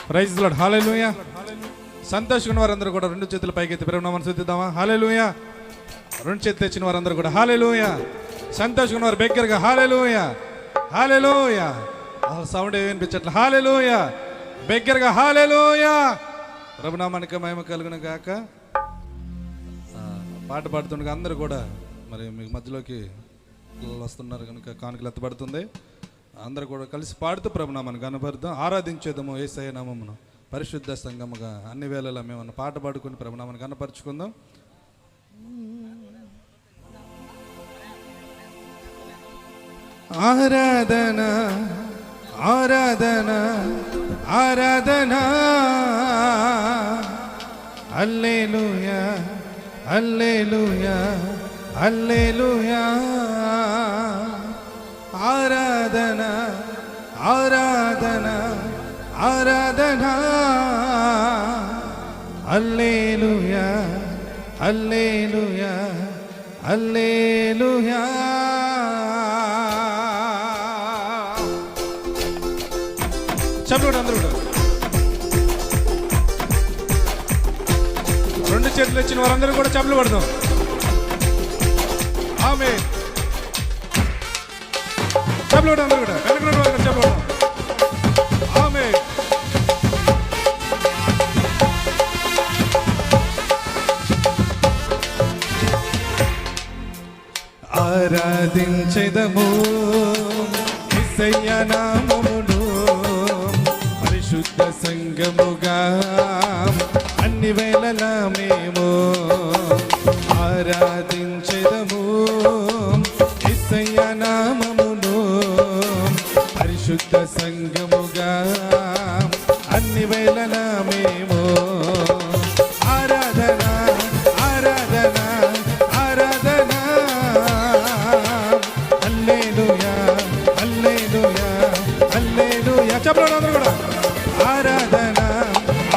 Praise lord. హల్లెలూయా. సంతోషంగా వారందరూ కూడా రెండు చేతుల పైకెత్తి ప్రభునామమును స్తుతిద్దామా. హల్లెలూయా. రెండు చేతులు తెచ్చిన వారందరూ కూడా హల్లెలూయా. సంతోషంగా వారు బిగ్గరగా హల్లెలూయా హల్లెలూయా. అసలు సౌండ్ ఏమి వినిపించట్లే. హల్లెలూయా బిగ్గరగా హల్లెలూయా. ప్రభునామానికి మహిమ కలుగును గాక. పాట పాడుతుండగా అందరూ కూడా మరి మీకు మధ్యలోకి వస్తున్నారు కనుక కానుకలు ఎత్తబడుతుంది. అందరూ కూడా కలిసి పాడుతూ ప్రభునామాన్ని కనపరుద్దాం, ఆరాధించేద్దాము యేసయ్య నామమును. పరిశుద్ధ సంఘముగా అన్ని వేళలా మేము పాట పాడుకుని ప్రభునామాన్ని కనపరుచుకుందాం. ఆరాధన ఆరాధన ఆరాధన హల్లెలూయా హల్లెలూయా హల్లెలూయా. ఆరాధన ఆరాధన ఆరాధన హల్లెలూయా హల్లెలూయా హల్లెలూయా. చప్పుడు అందరూ కూడా రెండు చేతులు ఇచ్చిన వారందరూ కూడా చప్పులు పడదాం. ఆమేన్. చప్పులు అందరూ కూడా వెనక వారు చప్పుడు. ఆమేన్. ఆరాధించెదము యేసయ్య నామమును పరిశుద్ధ సంఘముగా అన్ని వేళలా మేము ఆరాధించెదము యేసయ్య నామమును పరిశుద్ధ సంఘముగా అన్ని వేళలా మేము ఆరాధన ఆరాధన ఆరాధన హల్లెలూయా హల్లెలూయా హల్లెలూయా. చెప్పండి అందరూ కూడా ఆరాధన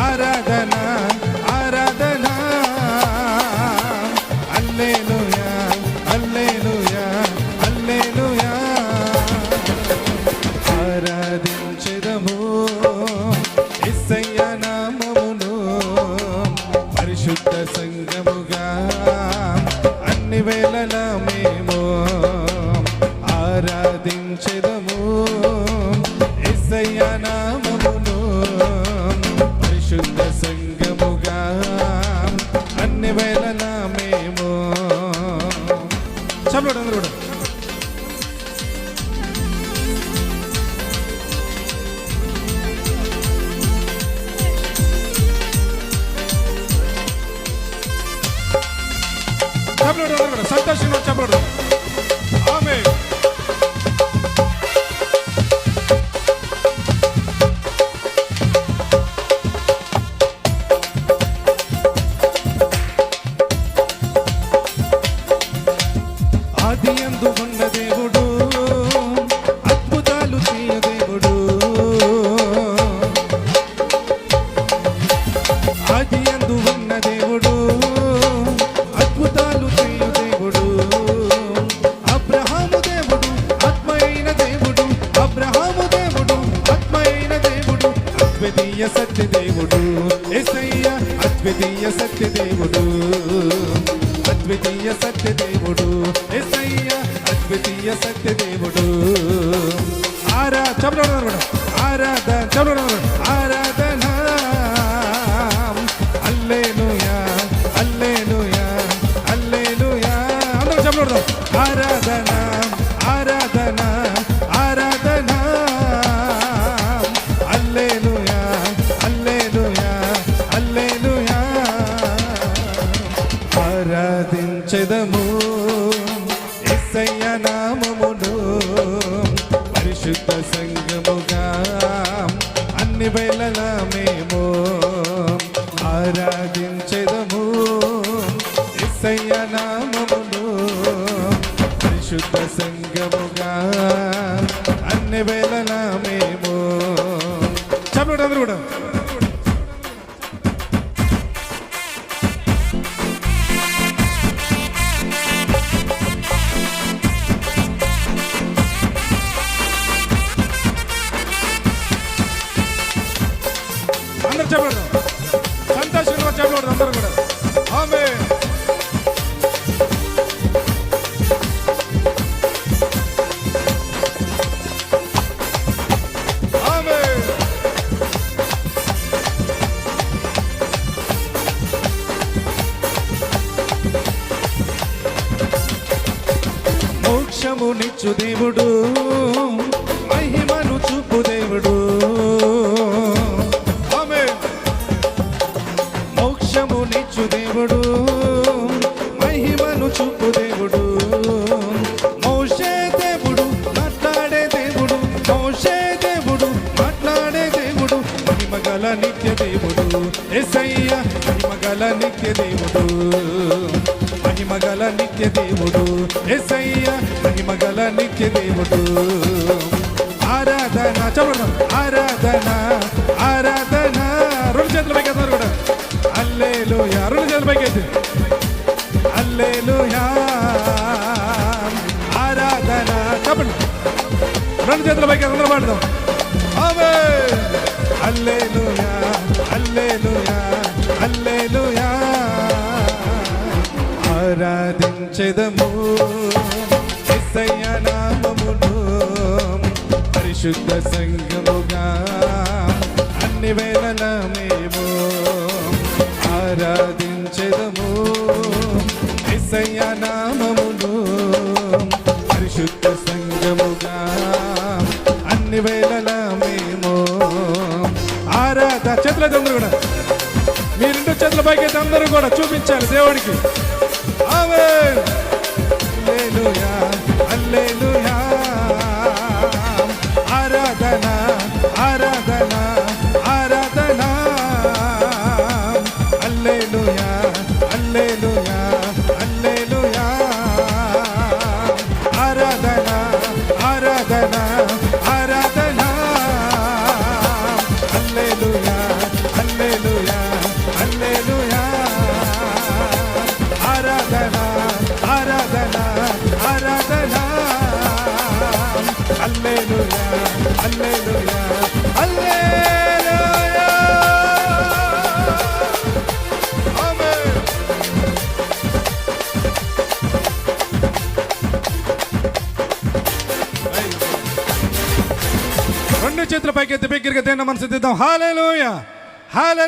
ఆరాధన ఆరాధన హల్లెలూయా హల్లెలూయా హల్లెలూయా. ఆరాధించెదము యేసయ్య నామమును పరిశుద్ధ సంఘముగా అన్ని వేళలా మేము ఆరాధించెదము యేసయ్య నామమును పరిశుద్ధ సంఘముగా అన్ని వేళలా మేము. చప్పుడు అందరూ కూడా సంతోషంగా చెప్పడు. ఆమేన్. ఆదియందు ఉన్న దేవుడు అద్భుతాలు చేయ దేవుడు. ఆదియందు ఉన్న దేవుడు అద్భుతాలు చేయ దేవుడు. అబ్రహాము దేవుడు ఆత్మైన దేవుడు. అబ్రహాము దేవుడు ఆత్మైన దేవుడు. అద్వితీయ సత్య దేవుడు యేసయ్య అద్వితీయ సత్య దేవుడు. అద్వితీయ సత్య దేవుడు యేసయ్య అద్వితీయ సత్య దేవుడు. ఆరాధన ఆరాధన హల్లెలూయా హల్లెలూయా హల్లెలూయా. అందరూ చెప్పండి ఆరాధన ఆరాధన ఆరాధన హల్లెలూయా హల్లెలూయా హల్లెలూయా. ఆరాధించెదము యేసయ్య నామమును పరిశుద్ధ సంఘముగా అన్ని వేళలా మేము ఆరాధించెదము యేసయ్య నామమును పరిశుద్ధ సంఘముగా అన్ని వేళలా మేము. చెప్పండి అందరూ కూడా అందరు చెప్పండి, సంతోషంగా వారు చెప్పకూడదు అందరూ కూడా. ఆమేన్. మోక్షమునిచ్చు దేవుడు, మహిమను చూపు దేవుడు. ఆమేన్. మోక్షమునిచ్చు దేవుడు, మహిమను చూపు దేవుడు. మోషే దేవుడు, మాట్లాడే దేవుడు. మోషే దేవుడు, మాట్లాడే దేవుడు. మహిమగల నిత్య దేవుడు యేసయ్య, మహిమగల నిత్య దేవుడు. మహిమగల నిత్య దేవుడు యేసయ్య, మహిమగల నిత్య దేవుడు. ఆరాధన చెప్పండి, ఆరాధన ఆరాధన. రెండు చేతుల పైకి ఎత్తారు కూడా. హల్లెలూయా. రెండు చేతుల పైకి ఎత్తి హల్లెలూయా. ఆరాధన చెప్పండి, రెండు చేతుల పైకి అందరూ పాడదాం. ఆమేన్. హల్లెలూయా హల్లెలూయా హల్లెలూయా. ఆరాధించెదము యేసయ్య నామమును, పరిశుద్ధ సంఘముగా అన్ని వేళల మేము ఆరాధించెదము యేసయ్య నామమును, పరిశుద్ధ సంఘముగా అన్ని వేళల మేము ఆరాధ. చేతులైతే అందరూ కూడా, మీ రెండు చేతుల పైకి అందరూ కూడా చూపించాలి దేవుడికి. ఆమేన్. హల్లెలూయా హల్లెలూయా. ఆరాధన ఆరాధన ఆరాధన. హల్లెలూయా హల్లెలూయా హల్లెలూయా. ఆరాధన ఆరాధన ఆరాధన. హల్లెలూయా హల్లెలూయా హల్లెలూయా. ఆరాధన ఆరాధన ఆరాధన. హల్లెలూయా హల్లెలూయా హల్లెలూయా. ఆమేన్. రెండు చేతుల పైకి ఎత్తి బిగ్గరగా దేవుని మనసు దిద్దాం. హల్లెలూయా హల్లెలూయా.